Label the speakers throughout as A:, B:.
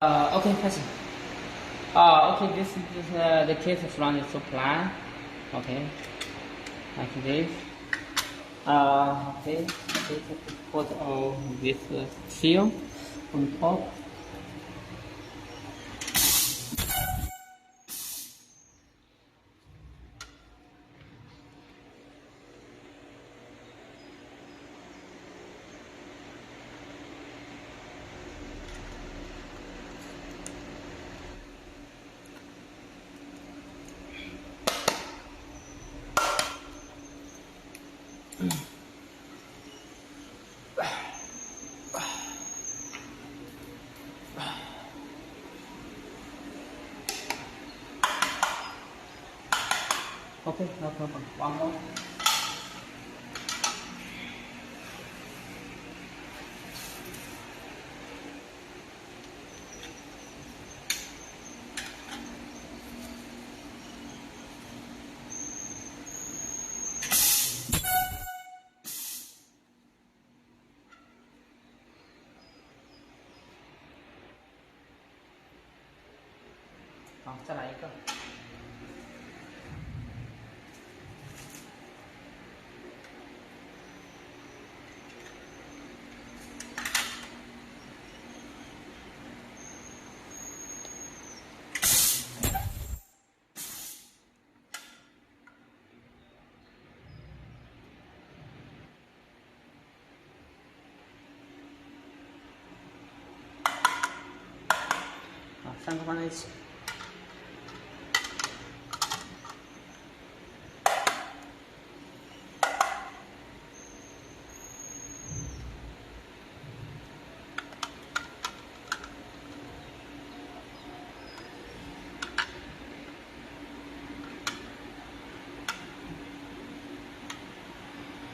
A: Okay, question. Okay, this is the case from the supply. Okay, like this. Okay, put all this seal on top. Okay, no problem. One more. Hả, 再来一个。好，三个放在一起。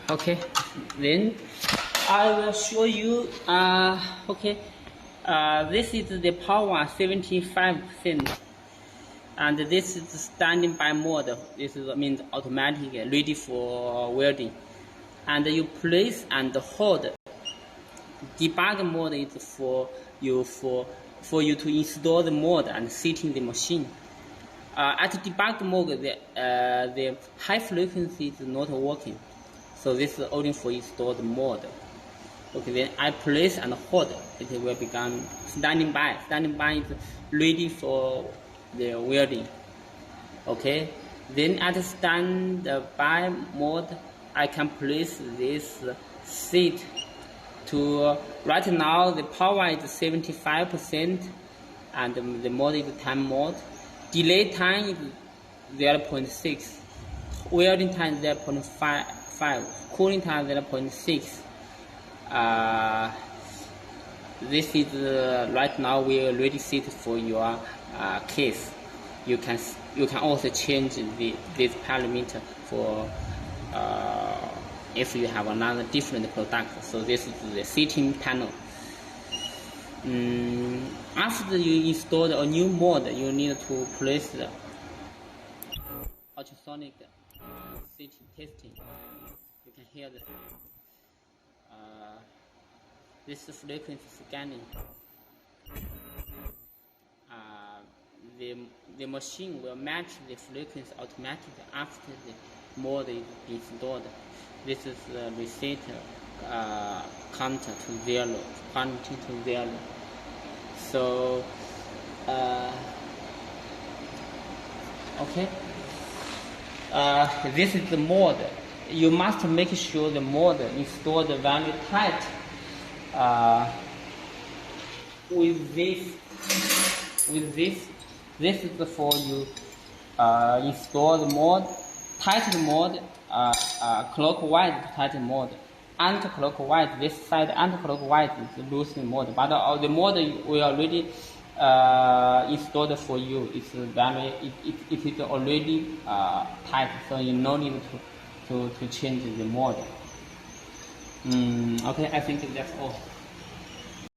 A: Okay, then I will show you. Okay, this is the power 75%, and this is standing by mode. This means automatic, ready for welding. And you place and hold. Debug mode is for you to install the mode and set in the machine. At debug mode, the high frequency is not working. So this is only for installed mode. Okay, then I place and hold. It will become standing by. Standing by is ready for the welding. Okay, then at standby mode, I can place this seat to. Right now the power is 75%, and the mode is time mode. Delay time is 0.6. Welding time is 0.5. Cooling time 0.6. This is right now we already set for your case. You can also change this parameter for if you have another different product. So this is the setting panel. After you install a new mode, you need to place the ultrasonic testing. You can hear this frequency scanning. The machine will match the frequency automatically after the mode is installed. This is the reset counter to 0, quantity to 0. So okay. This is the mode. You must make sure the mode install the value tight. With this, this is for you install the mode, tight mode, clockwise tight mode, anti-clockwise. This side anti-clockwise is loosening mode, but the mode we already installed for you. It's value. It is already tight, so you no need to change the mode. Okay, I think that's all.